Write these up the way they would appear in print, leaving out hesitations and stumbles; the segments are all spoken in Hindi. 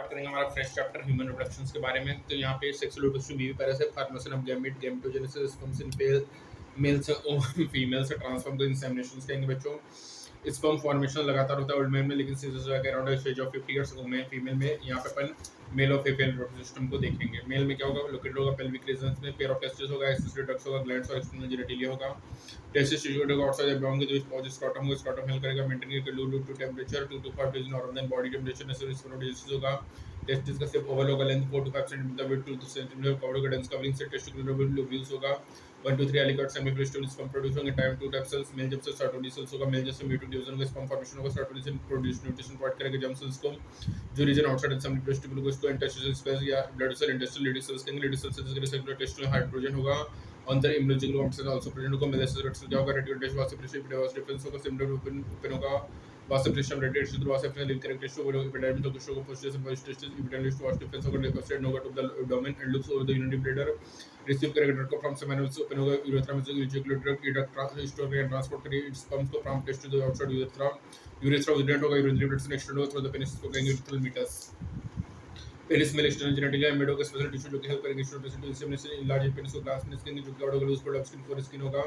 स्टार्ट करेंगे हमारा फ्रेश चैप्टर ह्यूमन रिप्रोडक्शंस के बारे में। तो यहाँ पे सेक्सुअल रिप्रोडक्शन बीवी पैरा से formation of gamete, gametogenesis, sperms in males females transform को इंसेमिनेशंस कहेंगे बच्चों। स्पर्म फॉर्मेशन लगातार होता है ओल्ड मैन में, लेकिन seizures around stage of 50 years male female में। यहाँ पे अपन मेल और फीमेल रिप्रोडक्टिव सिस्टम को देखेंगे। मेल में क्या होगा, लोकेटेड होगा पेल्विक रीजन में, पेयर ऑफ टेस्टिस होगा, एक्सेसरी डक्ट्स होगा, ग्लैंड्स और एक्सटर्नल जेनिटलिया होगा। टेस्टिस सिचुएटेड होगा आउटसाइड एब्डोमेन के, जो पॉज स्क्रॉटम होगा, स्क्रॉटम हेल्प करेगा मेंटेन करके low to temperature 2 to 5 degree normal than body temperature necessary spermatogenesis होगा। टेस्टिस का शेप ओवल होगा, length 4 to 5 centimetre, width 2 to centimetre, covered होगा डेंस कवरिंग से, टेस्टिकुलर लोब्यूल्स होगा 1 to 3 एलिगेट सेमीफ्रिस्टल स्पर्म प्रोड्यूस होंगे, टाइम 2 टाइप सेल्स, मेल जब से सर्टोडी सेल्स होगा, मेल जब से म्यूटेड डिवीजन होगा, स्पर्म फॉर्मेशन होगा, सर्टोडी सेल प्रोड्यूस न्यूट्रिशन प्रोवाइड करेगा जर्म सेल्स को, जो रीजन आउटसाइड सेमीफ्रिस्टल को इसको इंटरस्टिशियल स्पेस या blood cell interstitial Leydig cells कहेंगे। लेडी सेल्स से सेक्युलर टेस्टिकुलर हाइड्रोजन होगा, अंदर इम्यूनोजेनिक कॉम्प्लेक्स आल्सो प्रेजेंट होगा। मेल सेल्स क्या होगा, रेडियो टेस्ट वासिप्रेशन डिफरेंस होगा, सिमिलर ओपन होगा वासिप्रेशन रेडिएट से वासिप्रेशन लिंक कैरेक्टरिस्टिक होगा, एपिडर्मिस तो कुछ होगा पोस्टेशन पोस्टेशन इपिडर्मिस वास डिफरेंस होगा, डेकोस्टेड होगा to the abdomen and looks over the unity bladder, receive करेगा ड्रग को फ्रॉम सेमेनल से ओपन होगा यूरेथ्रा में से इजेक्युलेट ड्रग ड्रग स्टोर करेगा ट्रांसपोर्ट करेगा इट्स स्पर्म्स को from test to the outside urethra. Urethra उडेंट होगा, यूरिनरी ब्लड से एक्सटेंड होगा थ्रू द पेनिस को कहेंगे यूरेथ्रल मीटस। पेनिस में एक्सटर्नल जेनिटलिया एम्बेड होगा स्पेशल टिश्यू जो कि हेल्प करेंगे storage to insemination in large penis को ग्लास पेनिस कहेंगे, जो कि आउट होगा loose body of skin foreskin होगा।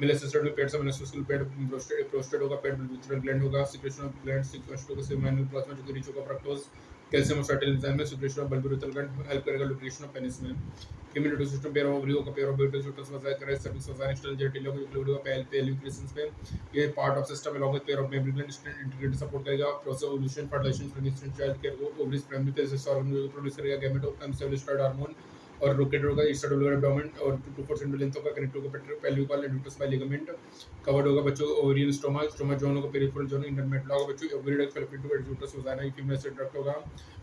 मेल असिस्टेड में पेट सबनेसोस्कल पेट प्रोस्टेट होगा, पेट बिल्विट्रल ग्लैंड होगा, सिक्रेशन ऑफ ग्लैंड सिक्वेस्ट होगा सेमिनल प्लाज्मा जो कि रिच होगा फ्रक्टोज, कैल्शियम और सर्टेन एंजाइम में सिक्रेशन ऑफ बल्बिरुतल ग्लैंड हेल्प करेगा लुब्रिकेशन ऑफ पेनिस में। Female reproductive system pair of ovary होगा, पेयर ऑफ ब्यूटस यूट्रस वजाइना करेगा सर्विक्स वजाइना एक्सटर्नल जेनिटलिया को इंक्लूड होगा पेल्विक रीजंस पे। ये part of system along with pair of membrane gland integrated support करेगा process ovulation fertilization pregnancy child care को ओवरीज प्राइमरी फेज ऑर्गन जो प्रोड्यूस करेगा गैमेट ऑफ एम्ब्रियोनिक हार्मोन और रोकेटेड होगा ईस्टर्न होगा एब्डोमेन और 2% लेंथ होगा, कनेक्ट होगा pelvic wall and uterus by ligament, covered होगा बच्चों ओवरियन स्टोमा जोन होगा, पेरिफेरल जोन इंटरमेटल होगा बच्चों, ovary duct fallopian to uterus vagina female से डक्ट होगा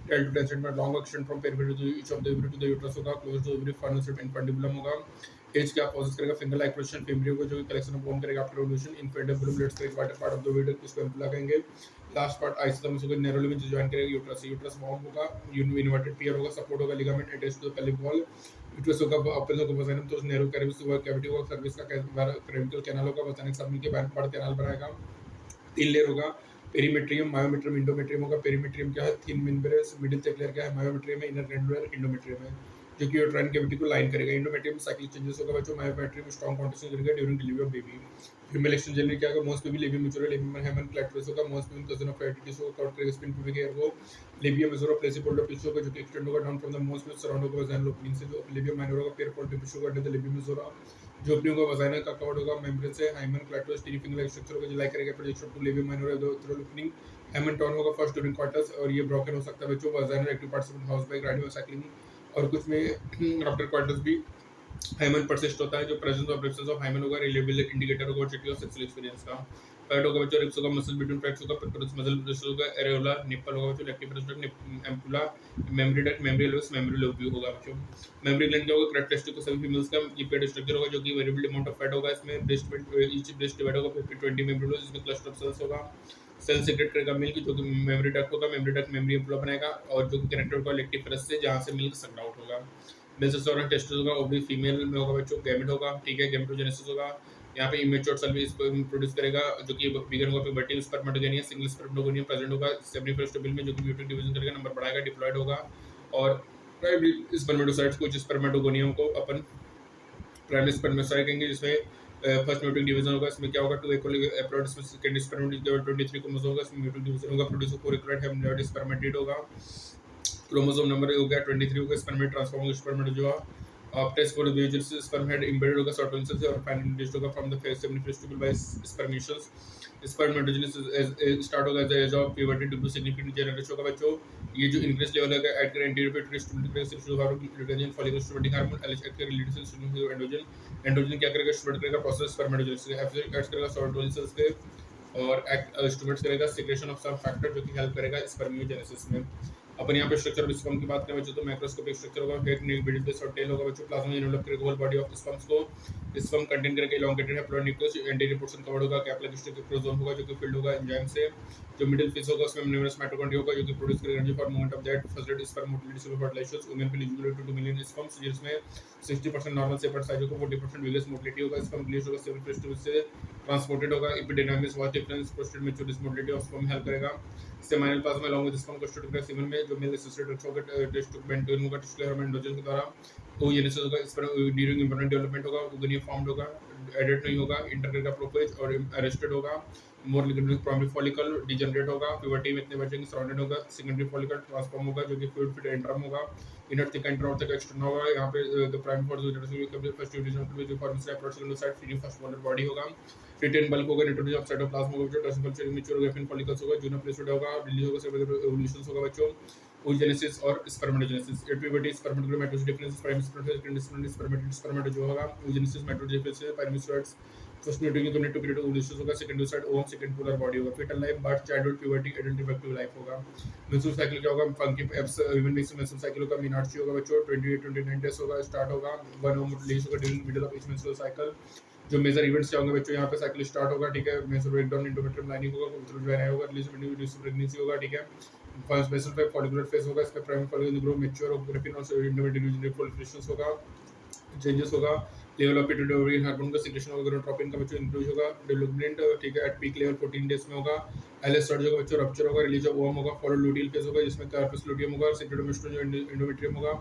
12 to 10 centimetre long extend from peripheral to each of the ovary to the uterus होगा, close to ovary funnel set infundibulum होगा। एज क्या प्रोसेस करेगा फिंगर लाइक पोजीशन फेमरियो को, जो कलेक्शन ऑफ बोन करेगा आफ्टर ओव्यूलेशन इन्फेंटिबुलम लेट्स करेगा water part of the ovary इसको एम्पुला कहेंगे। लास्ट पार्ट आइसोथर्मस होगा, नैरोली में जॉइन करेगा यूट्रस, यूट्रस वार्म होगा, इन्वर्टेड पियर होगा, सपोर्ट होगा ligament attached to the pelvic wall, uterus होगा ओपन होगा वजाइना तो नैरो कैविटी होगा, कैविटी होगा सर्विस का क्रेविकल कैनाल होगा, वजाइनिक सबमिट के बाद बड़ा कैनाल बनाएगा। 3 लेयर होगा, पेरीमेट्रियम मायोमेट्रियम इंडोमेट्रियम होगा। पेरीमेट्रियम क्या है, थिन मेम्ब्रेन, मिडिल तक लेयर क्या है मायोमेट्रियम है, इनर ग्रैन्युलर इंडोमेट्रियम है जो कि यूट्राइन कैविटी को लाइन करेगा। इंडोमेट्रियम साइक्लिक चेंजेस होगा बच्चों, मायोमेट्रियम स्ट्रॉन्ग कॉन्ट्रैक्शन करेगा during delivery of baby. Female extension generally क्या होगा, most baby labium major labium hymen clitoris होगा, मोस्ट बेबी कजन ऑफ एटिटिस होगा, कॉर्ड करेगा स्पिन पुबिक हेयर को, लेबियम मेजोर ऑफ प्लेसिपोल्डर टिश्यू होगा जो कि एक्सटेंड होगा डाउन फ्रॉम द मोस्ट में सराउंड होगा वजाइनल ओपनिंग से, जो लेबियम माइनर होगा, पेयर पोल्टिव टिश्यू होगा अंडर द लेबियम मेजोरा जो ओपनिंग होगा वजाइना का कवर्ड होगा मेम्ब्रेन से, hymen clitoris tiny finger like structure होगा जो लाइक करेगा projection to labium minor the थ्रोल ओपनिंग। हेमन टर्न होगा फर्स्ट ड्यूरिंग क्वार्टर्स और ये ब्रोकन हो सकता है बच्चों vaginal active participant house by riding और साइक्लिंग, और कुछ में आफ्टर क्वार्टर्स भी हाइमन परसिस्ट होता है, जो presence of absence of hymen होगा रिलेबल इंडिकेटर होगा चिटी ऑफ सेक्सुअल एक्सपीरियंस का। पैड होगा बच्चों, रिब्स होगा, मसल बिटवीन पैड्स होगा, पेक्टोरल्स मसल ब्रेस्ट होगा, एरेओला निप्पल होगा बच्चों, lactic prostate ampulla, mammary duct, mammary lobes, mammary lobule होगा बच्चों। मेमरी ग्लैंड क्या होगा, कैरेक्टरिस्टिक को सभी फीमेल्स का ये पेड स्ट्रक्चर होगा जो कि वेरिएबल अमाउंट ऑफ फैट होगा इसमें, ब्रेस्ट में ईच ब्रेस्ट डिवाइड होगा 50-20 मेमरी लोब्स, इसमें क्लस्टर ऑफ सेल्स होगा। सेल सीक्रेट करेगा मिल्क जो कि मेमरी डक्ट होगा, मेमरी डक्ट मेमरी एम्पुला बनाएगा और जो कि कनेक्टेड होगा लैक्टिक फेरस से जहां से मिल्क सक्ड आउट होगा। मेल सेक्सुअल टेस्टिस होगा, ओवरी फीमेल में होगा बच्चों, गैमेट होगा, ठीक है, गैमेटोजेनेसिस होगा। यहाँ पे इमेच्योर सेल भी इसको प्रोड्यूस करेगा जो कि बिगन होगा, प्यूबर्टी स्पर्मेटोगेनिया सिंगल स्पर्मेटोगोनियम प्रेजेंट होगा सेमिफेरल में जो कि म्यूटेट डिवीजन करेगा, नंबर बढ़ाएगा, डिप्लॉयड होगा और प्राइमरी स्पर्मेटोसाइट्स कुछ स्पर्मेटोगोनियम को अपन प्राइमरी स्पर्मेटोसाइट कहेंगे, जिसमें फर्स्ट म्यूटेट डिवीजन होगा, इसमें क्या होगा 2 इक्वली एप्लॉइड, इसमें सेकेंडरी स्पर्मेटोसाइट 23 क्रोमोसोम होगा, इसमें म्यूटेट डिवीजन होगा, प्रोड्यूस 4 इक्वलाइड हेमनॉइड स्पर्मेटिड होगा, क्रोमोसोम नंबर हो गया 23 होगा, स्पर्मेट ट्रांसफॉर्म होगा स्पर्मेट जो test for the sperm head embedded होगा सर्टोनिस से और फाइनली रिलीज्ड होगा फ्रॉम द सेमिफेस्टिबल बाय स्पर्मेशंस। स्पर्मेटोजेनेसिस स्टार्ट होगा age age of puberty due to significant generation होगा बच्चों, ये जो इंक्रीज लेवल है एट कर anterior petri stimulate sexual hormone follicle stimulating hormone Ilyich कर रिलीज सेल एंड्रोजन एंड्रोजन क्या करेगा स्टिमुलेट करेगा प्रोसेस स्पर्मेटोजेनेसिस एक्ट करेगा सर्टोनिस के और स्टिमुलेट करेगा सीक्रेशन ऑफ सम फैक्टर जो कि हेल्प करेगा स्पर्मियोजेनेसिस में। अपन यहाँ पे स्ट्रक्चर ऑफ स्पर्म की बात करें बच्चों तो माइक्रोस्कोपिक स्ट्रक्चर होगा, हेड नेक मिडिल बेस और टेल होगा बच्चों, प्लाज्मा इन्वॉल्व करेगा होल बॉडी ऑफ स्पर्म्स को, स्पर्म कंटेन करके elongated haploid nucleus anterior portion covered होगा, कैप-लाइक स्ट्रक्चर क्रोमोसोम होगा जो कि फिल्ड होगा एंजाइम से, जो मिडिल फेस होगा उसमें न्यूमरस माइटोकॉन्ड्रिया होगा जो कि प्रोड्यूस करेगा energy for movement of that first rate sperm motility से फर्टिलाइजेशन वुमेन के लिए 2 मिलियन स्पर्म्स जिसमें 60% नॉर्मल सेपरेट साइज होगा, 40% विगस मोटिलिटी होगा, स्पर्म रिलीज होगा सेल फेस से ट्रांसपोर्टेड होगा, epidermis was difference prostate maturity motility of sperm help करेगा। Seminal plasma along with the sperm constituted by semen में जो मेल एसोसिएटेड रक्षा होगा टेस्ट टू होगा टेस्टिकुलर हार्मोन के द्वारा oogenesis होगा इस पर ड्यूरिंग इम्ब्रियो डेवलपमेंट होगा oogonia फॉर्म्ड होगा एडेट नहीं होगा इंटर का प्रोपेज और अरेस्टेड होगा मोर लिग्नेंट प्राइमरी फॉलिकल डिजनरेट होगा प्यूबर्टी में इतने बचेंगे सराउंडेड होगा सेकेंडरी फॉलिकल ट्रांसफॉर्म होगा जो कि फ्लूइड फिट एंट्रम होगा इनर थिक एंट्रम तक एक्सटर्न होगा यहाँ पे the primary for first division जो formation approach second side feeding first water body होगा रिटेन बल्क होगा नाइट्रोजन ऑक्साइड ऑफ प्लाज्मा होगा जो ट्रांसफर मैच्योर ग्राफिन फॉलिकल्स होगा जूना प्लेस्ड होगा रिलीज होगा सेपरेट एवोल्यूशंस होगा बच्चों oogenesis और spermatogenesis at puberty spermatogenesis differences primary spermatogenesis spermatogenesis जो होगा oogenesis mitogenesis primary spermatogenesis first nutrient तो नेट पीरियड oogenesis होगा second side ovum second polar body होगा fetal life birth childhood puberty adult reproductive life होगा menstrual cycle क्या होगा funky abs even mix menstrual cycle होगा मीनार्ची होगा बच्चों 28-29 डेज होगा स्टार्ट होगा वन ओवम रिलीज होगा during middle of each menstrual cycle जो मेजर इवेंट्स क्या होंगे बच्चों यहाँ पे साइकिल स्टार्ट होगा ठीक है मेजर ब्रेकडाउन इंडोमेट्रियम लाइनिंग होगा उतरना होगा रिलीज प्रेगनेंसी होगा ठीक है फर्स्ट बेसल पे फॉलिकुलर फेज होगा इसका प्राइमरी फॉलिकुलर ग्रो मैच्योर होगा ग्राफिन और इंडोमेट्रियम फॉलिकुलेशंस होगा चेंजेस होगा लेवल ऑफ पिट्यूटरी हार्मोन का सिक्रेशन होगा गोनाडोट्रोपिन का बच्चों इंक्रीज होगा डेवलपमेंट ठीक है एट पीक लेवल 14 डेज में होगा एलएस सर्ज होगा बच्चों रप्चर होगा रिलीज ऑफ ओवम होगा फॉलो लुटियल फेज होगा जिसमें कार्पस लुटियम होगा सेक्रेटोमेस्ट्रोन जो एंडोमेट्रियम होगा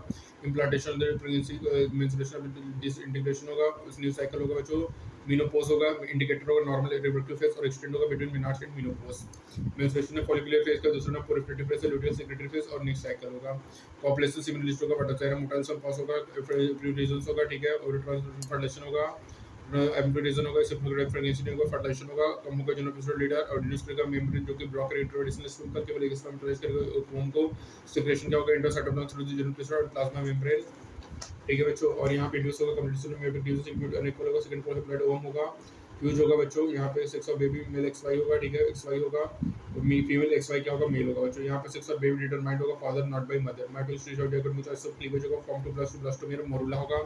इम्प्लांटेशन प्रेगनेंसी मेंस्ट्रुएशन डिसइंटीग्रेशन होगा उस न्यू साइकिल होगा बच्चों मेनोपॉज होगा इंडिकेटर होगा नॉर्मल रिप्रोडक्टिव फेज और एक्सटेंड होगा between menopause and menopause menstruation में फॉलिकुलर फेज का दूसरा नाम प्रोलिफरेटिव फेज है लुटियल सेक्रेटरी फेज और नेक्स्ट साइकिल होगा पॉपुलेशन सिमिलरिस्ट होगा बटाचारा मोटाइल सब पास होगा प्यूरिटीजन होगा ठीक है और ट्रांसफॉर्मेशन होगा एम्प्लोइजेशन होगा सिंपल प्रेगनेंसी होगा फर्टिलाइजेशन होगा कम होगा जनरल लीडर और रिड्यूस करेगा मेम्ब्रेन जो कि ब्लॉक इंट्रोडक्शन स्विम करके बोलेगा स्पर्म ट्रांस करेगा ओवम को सिक्रेशन क्या होगा इंट्रासाइटोप्लाज्म थ्रू द जनरल और प्लाज्मा मेम्ब्रेन ठीक है बच्चों और यहाँ पे इंड्यूस होगा कम्युनिकेशन में इंड्यूस इंक्लूड अनइक्वल होगा सेकंड पॉइंट ब्लड ओवम होगा यूज होगा बच्चों यहाँ पे sex of baby male X Y होगा ठीक है एक्स वाई होगा फीमेल एक्स वाई क्या होगा मेल होगा बच्चों यहाँ पे सेक्स ऑफ बेबी डिटरमाइंड होगा father not by mother mitosis stage of development में सब क्लीवेज होगा फॉर्म टू ब्लास्टोमेर मोरुला होगा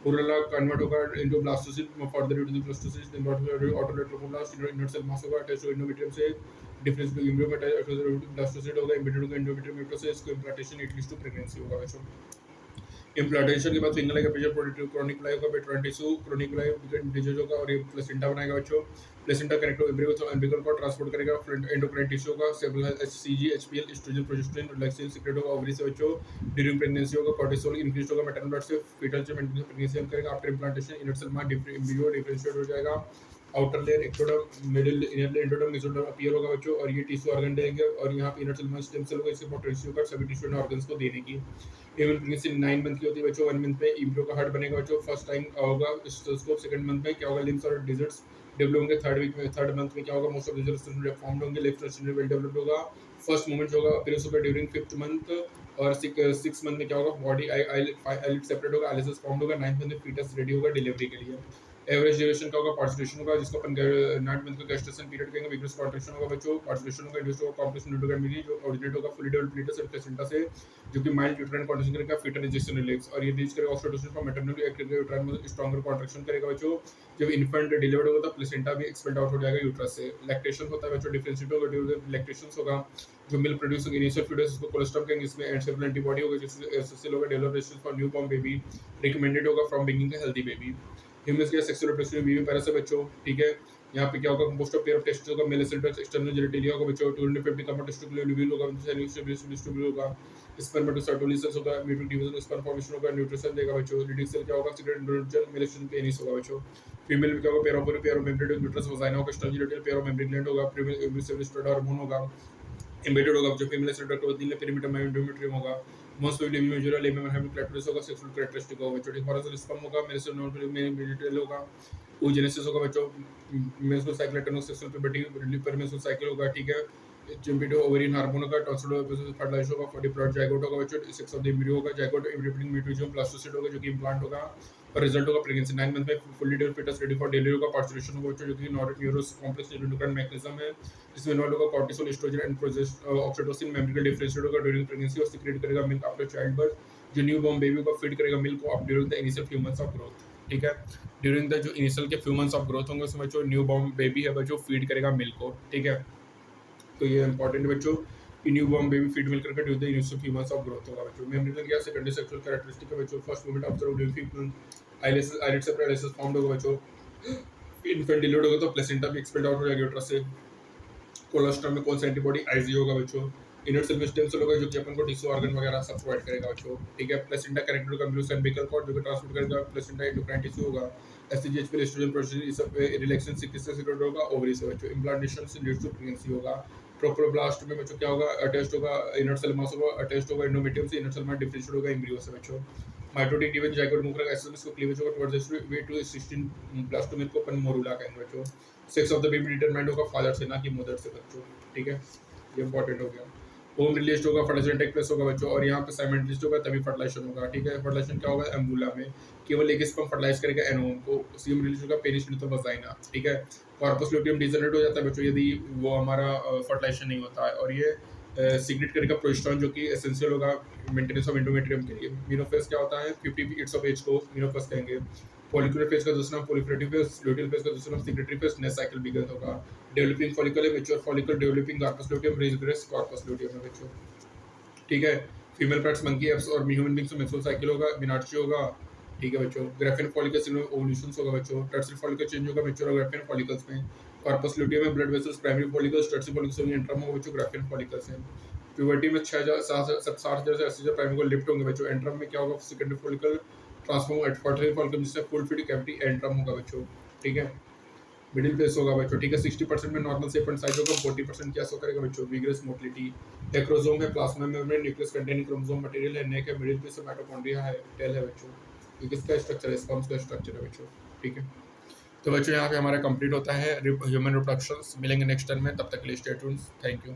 मोरुला कन्वर्ट होगा into blastocyst further into the blastocyst then ऑटोलेट्रोब्लास्ट इनर सेल मास होगा अटैच टू एंडोमेट्रियम से डिफरेंस बिटवीन एम्ब्रियो में अटैच ब्लास्टोसिस्ट होगा एम्बेडेड होगा एंडोमेट्रियम मेट्रोसिस को implantation it leads to pregnancy होगा बच्चों इम्प्लांटेशन के बाद finger like pressure productive chronic ply होगा better tissue chronic ply disease होगा और ये प्लेसेंटा बनाएगा बच्चों प्लेसेंटा कनेक्ट एम्ब्रियो तो एम्ब्रिकल को ट्रांसपोर्ट करेगा एंडोक्राइन टिश्यू होगा सेबल HCG HPL oestrogen progesterone relaxation secret होगा ओवरी से बच्चों ड्यूरिंग प्रेगनेंसी होगा कॉर्टिसोल इंक्रीज होगा मैटरनल ब्लड से फीटल से प्रेगनेंसी करेगा आफ्टर इम्प्लांटेशन इनर सेल में एम्ब्रियो डिफरेंशिएट हो जाएगा outer layer ectoderm middle inner layer endoderm mesoderm appear होगा बच्चों और ये टिश्यू ऑर्गन देंगे और यहाँ पे इनर सेल में स्टेम सेल होगा इसके पोटेंशियल होगा सभी टिश्यू एंड ऑर्गन्स को देने की इवन प्रेगनेंसी 9 मंथ की होती है बच्चों 1 मंथ में एम्ब्रियो का हार्ट बनेगा बच्चों फर्स्ट टाइम होगा स्टेथोस्कोप सेकंड मंथ में क्या होगा लिम्स और डिजिट्स डेवलप होंगे थर्ड वीक में थर्ड मंथ में क्या होगा most of the digits formed होंगे लेफ्ट वेल डेवलप्ड होगा फर्स्ट मोमेंट होगा अपीयरेंस होगा ड्यूरिंग 5th मंथ और 6 मंथ में क्या होगा बॉडी आईलिड सेपरेट होगा एलिसिस फॉर्म्ड होगा 9th मंथ में फीटस रेडी होगा डिलीवरी के लिए एवरेज ड्यूरेशन का होगा पार्टिसिपेशन होगा जिसको अपन 9 मंथ का गेस्टेशन पीरियड कहेंगे विग्नेस कॉन्ट्रैक्शन होगा बच्चों पार्टिसिपेशन होगा इंड्यूस होगा कॉम्प्लेक्स न्यूट्रोगेमिनी जो ओरिजिनेट होगा फुली डेवलप्ड फीटस और प्लेसेंटा से जो कि माइल्ड यूट्राइन कॉन्ट्रैक्शन करेगा फीटल इंजेक्शन रिलीज और ये रिलीज करेगा ऑक्सीटोसिन फ्रॉम मैटरनल एक्ट करेगा यूट्राइन में स्ट्रॉन्गर कॉन्ट्रैक्शन करेगा बच्चों जब इन्फेंट डिलीवर्ड होगा तो प्लेसेंटा भी एक्सपेल आउट हो जाएगा यूट्रस से लैक्टेशन होता है बच्चों डिफरेंशिएट होगा ड्यूरिंग लैक्टेशन होगा जो मिल्क प्रोड्यूस होगा इनिशियल फीटस इसको कोलेस्ट्रॉल कहेंगे इसमें एंटीसेप्टिक एंटीबॉडी होगा जिससे एसएसएल होगा development for newborn baby recommended होगा from beginning a healthy baby humans के सेक्सुअल रिप्रोडक्शन बीवी पैरा से बच्चों ठीक है यहाँ पे क्या होगा compost of pair of testis होगा मेल सेल एक्सटर्नल जेनिटलिया होगा बच्चों 250 कम टेस्टिकुलर ल्यूबिल होगा सेल्यूलोज होगा स्पर्मेटोसाइटोलिसिस होगा म्यूटेट डिवीजन स्पर्म फॉर्मेशन होगा न्यूट्रिशन देगा बच्चों लीडिंग सेल क्या होगा सीक्रेट एंड्रोजन मेलेशन पेनिस होगा बच्चों फीमेल क्या होगा pair of membrane uterus vagina होगा external genital pair of membrane gland होगा प्रीमेच्योर स्टेरॉइड हार्मोन होगा एम्बेडेड होगा जो फीमेल सेक्रेटरी होती है पेरीमीटर में एंडोमेट्रियम होगा most probably major lemon have clitoris होगा सेक्सुअल कैरेक्टरिस्टिक होगा बच्चों ठीक हॉरिजॉन्टल स्पर्म होगा मेरे से नॉन में डिटेल होगा oogenesis होगा बच्चों मेंस्ट्रुअल साइकिल एटनो सेक्सुअल प्यूबर्टी पेरिमेंस्ट्रुअल साइकिल होगा ठीक है चिम्पिडो ओवेरियन हार्मोन होगा टॉन्सिल फर्टिलाइजेशन होगा फॉर डिप्लॉयड जाइगोट होगा बच्चों सेक्स ऑफ द एम्ब्रियो होगा जाइगोट एम्ब्रियोनिक म्यूटेशन ब्लास्टोसिस्ट होगा जो कि इम्प्लांट होगा और रिजल्ट होगा प्रेगनेंसी 9 मंथ में fully developed foetus ready for delivery होगा पार्टिसिपेशन होगा बच्चों जो कि न्यूरोस कॉम्प्लेक्स न्यूरोएंडोक्राइन मैकेनिज्म है जिसमें इन्वॉल्व होगा cortisol oestrogen and oxytocin membrane differentiate होगा ड्यूरिंग प्रेगनेंसी और सीक्रेट करेगा मिल्क आफ्टर चाइल्ड बर्थ जो न्यू बॉर्न बेबी को फीड करेगा मिल्क को during the initial few months of growth ठीक है ड्यूरिंग द जो इनिशियल के फ्यू मंथ्स ऑफ ग्रोथ होंगे उसमें जो न्यू बॉर्न बेबी है बच्चों फीड करेगा मिल्क को ठीक है तो ये इंपॉर्टेंट बच्चों कि न्यू बॉर्न बेबी फीड मिल करके during the initial few months of growth होगा बच्चों मेम्ब्रेन क्या सेकेंडरी सेक्सुअल कैरेक्टरिस्टिक है बच्चों first moment observe during fifth month eyelid separate एलिसिस फॉर्म्ड होगा बच्चों इन्फेंट डिलीवर्ड होगा तो प्लेसेंटा भी एक्सपेल्ड आउट हो जाएगा यूट्रस से कोलोस्ट्रम में कौन सा एंटीबॉडी आईजी होगा बच्चों। इनर सेल में स्टेम सेल होगा जो कि अपन को टिश्यू ऑर्गन वगैरह सब प्रोवाइड करेगा बच्चों, ठीक है। प्लेसेंटा कनेक्टेड होगा म्यूसिन अम्बिलिकल कॉर्ड जो कि ट्रांसमिट करेगा प्लेसेंटा एंडोक्राइन टिश्यू होगा। एससीजीएच पे एस्ट्रोजन प्रोजेस्टेरोन इस सब पे रिलैक्सेशन से किससे सीक्रेट होगा, ओवरी से बच्चों। इम्प्लांटेशन से लीड्स टू प्रेगनेंसी होगा। ट्रोपोब्लास्ट में बच्चों क्या होगा, अटैच्ड होगा इनर सेल मास होगा, अटैच्ड होगा एंडोमेट्रियम से, इनर सेल में डिफरेंशिएट होगा एम्ब्रियो से बच्चों। माइटोटिक डिवीजन जाइगोट मूव करेगा, एसएमएस को क्लीवेज होगा टुवर्ड्स द वे टू 16 ब्लास्टोमेर को अपन मोरुला कहेंगे बच्चों। Sex of the baby determined होगा फादर से ना कि मदर से बच्चों, ठीक है, ये इंपॉर्टेंट हो गया। होम रिलीज होगा, फर्टिलाइजेशन टेक प्लेस होगा बच्चों, और यहाँ पे साइमल्टेनियस होगा तभी फर्टिलाइजेशन होगा, ठीक है। फर्टिलाइजेशन क्या होगा, एम्बुला में केवल एक स्पर्म फर्टिलाइज करेगा एनोम को, सीम रिलीज होगा पेनिस तो वजाइना, ठीक है। कॉर्पस लुटियम डिजनरेट हो जाता है बच्चों यदि वो हमारा फर्टिलाइजेशन नहीं होता है, और ये सीक्रेट करेगा प्रोजेस्टेरोन जो कि एसेंशियल होगा मेंटेनेंस ऑफ एंडोमेट्रियम के लिए। मेनोफेज क्या होता है, 50 ईट्स ऑफ एज को मेनोफेज कहेंगे। फॉलिकुलर फेज का दूसरा नाम प्रोलिफरेटिव फेज, लुटियल फेज का दूसरा नाम secretory phase, next cycle begin होगा। डेवलपिंग फॉलिकल है, mature follicle, developing corpus luteum, रेज कार्पस लुटियम है बच्चों, ठीक है। फीमेल पेट्स मंकी एप्स और ह्यूमन बींग्स में मेंस्ट्रुअल साइकिल होगा, मिनार्ची होगा, ठीक है बच्चों। ग्राफिन फॉलिकल्स में ओव्यूलेशंस होगा बच्चों। टर्सियल फॉलिकल चेंज होगा मैच्योर और ग्राफिन फॉलिकल्स में। कॉर्पस लुटियम में blood vessels, primary follicles, tertiary follicles में इंट्रम होगा बच्चों, ग्राफिन फॉलिकल्स में। प्यूबर्टी में 6000 से 80,000 प्राइमरी को लिफ्ट होंगे बच्चों। एंट्रम में क्या होगा, सेकेंडरी फॉलिकल ट्रांसफॉर्म एट क्वार्टरली फॉलिकल जिससे फुल फिट कैविटी एंट्रम होगा बच्चों, ठीक है। मिडिल प्लेस होगा बच्चों, ठीक है। 60% में नॉर्मल शेप एंड साइज होगा, 40% क्या शो करेगा बच्चों, विग्रस मोटिलिटी। एक्रोसोम है, plasma membrane, nucleus containing chromosome material है, नेक है, मिडिल प्लेस में माइटोकॉन्ड्रिया है, टेल है बच्चों। ये किसका स्ट्रक्चर है, स्पर्म्स का स्ट्रक्चर है बच्चों, ठीक है। तो बच्चों यहाँ पे हमारा कंप्लीट होता है ह्यूमन रिप्रोडक्शन। मिलेंगे नेक्स्ट टर्म में, तब तक के लिए स्टे ट्यून्ड, थैंक यू।